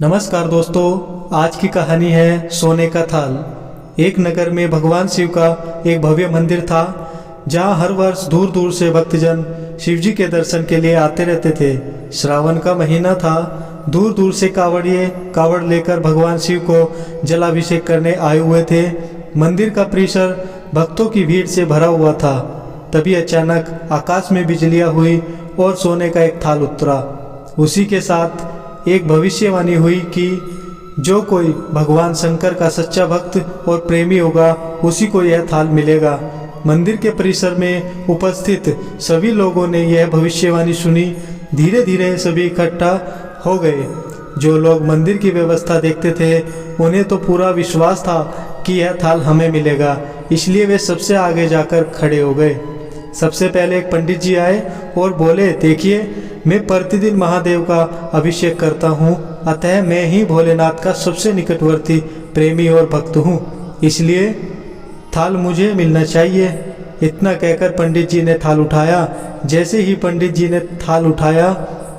नमस्कार दोस्तों, आज की कहानी है सोने का थाल। एक नगर में भगवान शिव का एक भव्य मंदिर था, जहां हर वर्ष दूर दूर से भक्तजन शिव जी के दर्शन के लिए आते रहते थे। श्रावण का महीना था। दूर दूर से कावड़िए कावड़ लेकर भगवान शिव को जलाभिषेक करने आए हुए थे। मंदिर का परिसर भक्तों की भीड़ से भरा हुआ था। तभी अचानक आकाश में बिजलियां हुई और सोने का एक थाल उतरा। उसी के साथ एक भविष्यवाणी हुई कि जो कोई भगवान शंकर का सच्चा भक्त और प्रेमी होगा, उसी को यह थाल मिलेगा। मंदिर के परिसर में उपस्थित सभी लोगों ने यह भविष्यवाणी सुनी। धीरे धीरे सभी इकट्ठा हो गए। जो लोग मंदिर की व्यवस्था देखते थे, उन्हें तो पूरा विश्वास था कि यह थाल हमें मिलेगा, इसलिए वे सबसे आगे जाकर खड़े हो गए। सबसे पहले एक पंडित जी आए और बोले, देखिए, मैं प्रतिदिन महादेव का अभिषेक करता हूँ, अतः मैं ही भोलेनाथ का सबसे निकटवर्ती प्रेमी और भक्त हूँ, इसलिए थाल मुझे मिलना चाहिए। इतना कहकर पंडित जी ने थाल उठाया। जैसे ही पंडित जी ने थाल उठाया,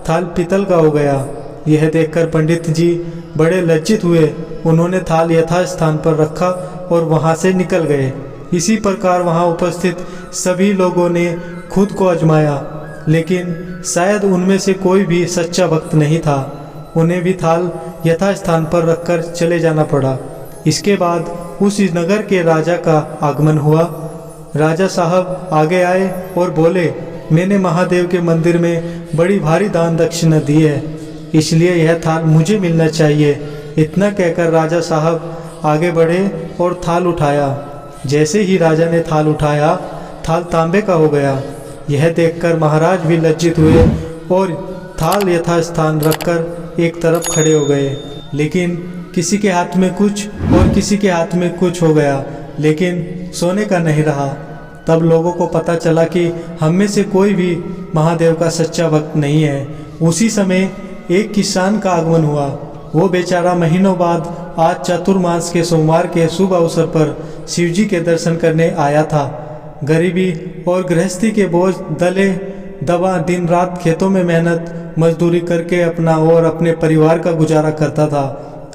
थाल पीतल का हो गया। यह देखकर पंडित जी बड़े लज्जित हुए। उन्होंने थाल यथास्थान पर रखा और वहाँ से निकल गए। इसी प्रकार वहाँ उपस्थित सभी लोगों ने खुद को आजमाया, लेकिन शायद उनमें से कोई भी सच्चा भक्त नहीं था। उन्हें भी थाल यथास्थान पर रखकर चले जाना पड़ा। इसके बाद उस नगर के राजा का आगमन हुआ। राजा साहब आगे आए और बोले, मैंने महादेव के मंदिर में बड़ी भारी दान दक्षिणा दी है, इसलिए यह थाल मुझे मिलना चाहिए। इतना कहकर राजा साहब आगे बढ़े और थाल उठाया। जैसे ही राजा ने थाल उठाया, थाल तांबे का हो गया। यह देखकर महाराज भी लज्जित हुए और थाल यथास्थान रखकर एक तरफ खड़े हो गए। लेकिन किसी के हाथ में कुछ और किसी के हाथ में कुछ हो गया, लेकिन सोने का नहीं रहा। तब लोगों को पता चला कि हम में से कोई भी महादेव का सच्चा भक्त नहीं है। उसी समय एक किसान का आगमन हुआ। वो बेचारा महीनों बाद आज चातुर्मास के सोमवार के शुभ अवसर पर शिव जी के दर्शन करने आया था। गरीबी और गृहस्थी के बोझ दले दबा दिन रात खेतों में मेहनत मजदूरी करके अपना और अपने परिवार का गुजारा करता था।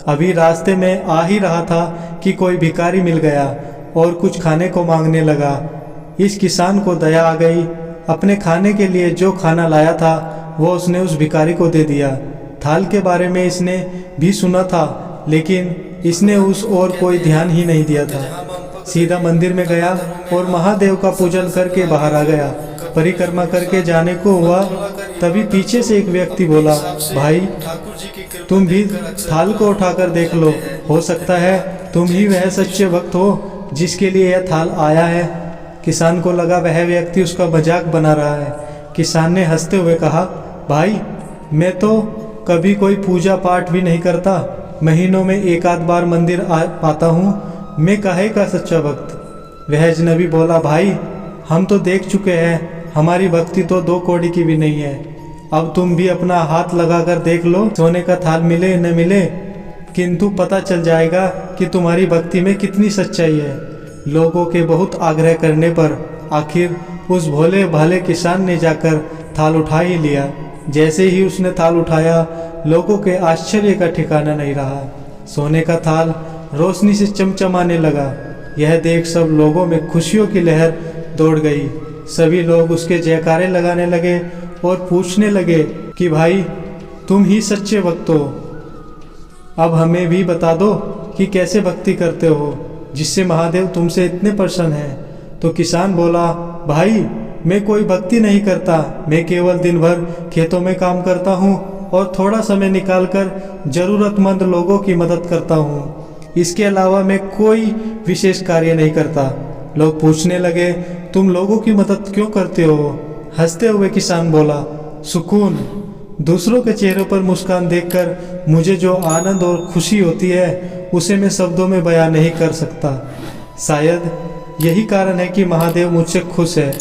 अभी रास्ते में आ ही रहा था कि कोई भिखारी मिल गया और कुछ खाने को मांगने लगा। इस किसान को दया आ गई। अपने खाने के लिए जो खाना लाया था, वो उसने उस भिखारी को दे दिया। थाल के बारे में इसने भी सुना था, लेकिन इसने उस ओर कोई ध्यान ही नहीं दिया था। सीधा मंदिर में गया और महादेव का पूजन करके बाहर आ गया। परिक्रमा करके जाने को हुआ, तभी पीछे से एक व्यक्ति बोला, भाई, तुम भी थाल को उठाकर देख लो, हो सकता है तुम ही वह सच्चे भक्त हो जिसके लिए यह थाल आया है। किसान को लगा वह व्यक्ति उसका मजाक बना रहा है। किसान ने हंसते हुए कहा, भाई, मैं तो कभी कोई पूजा पाठ भी नहीं करता, महीनों में एक आध बार मंदिर आ पाता हूँ, मैं काहे का सच्चा भक्त। वह अजनबी बोला, भाई, हम तो देख चुके हैं, हमारी भक्ति तो 2 कौड़ी की भी नहीं है। अब तुम भी अपना हाथ लगाकर देख लो, सोने का थाल मिले न मिले, किंतु पता चल जाएगा कि तुम्हारी भक्ति में कितनी सच्चाई है। लोगों के बहुत आग्रह करने पर आखिर उस भोले भाले किसान ने जाकर थाल उठा ही लिया। जैसे ही उसने थाल उठाया, लोगों के आश्चर्य का ठिकाना नहीं रहा। सोने का थाल रोशनी से चमचमाने लगा। यह देख सब लोगों में खुशियों की लहर दौड़ गई। सभी लोग उसके जयकारे लगाने लगे और पूछने लगे कि भाई, तुम ही सच्चे भक्त हो, अब हमें भी बता दो कि कैसे भक्ति करते हो जिससे महादेव तुमसे इतने प्रसन्न हैं। तो किसान बोला, भाई, मैं कोई भक्ति नहीं करता, मैं केवल दिन भर खेतों में काम करता हूँ और थोड़ा समय निकालकर जरूरतमंद लोगों की मदद करता हूँ। इसके अलावा मैं कोई विशेष कार्य नहीं करता। लोग पूछने लगे, तुम लोगों की मदद क्यों करते हो? हंसते हुए किसान बोला, सुकून। दूसरों के चेहरों पर मुस्कान देखकर मुझे जो आनंद और खुशी होती है, उसे मैं शब्दों में बयां नहीं कर सकता। शायद यही कारण है कि महादेव मुझसे खुश है।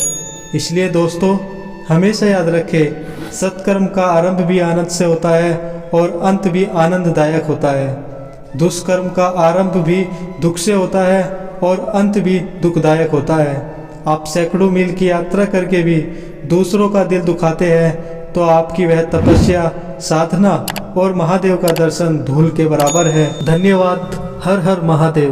इसलिए दोस्तों, हमेशा याद रखें, सत्कर्म का आरंभ भी आनंद से होता है और अंत भी आनंददायक होता है। दुष्कर्म का आरंभ भी दुख से होता है और अंत भी दुखदायक होता है। आप सैकड़ों मील की यात्रा करके भी दूसरों का दिल दुखाते हैं तो आपकी वह तपस्या, साधना और महादेव का दर्शन धूल के बराबर है। धन्यवाद। हर हर महादेव।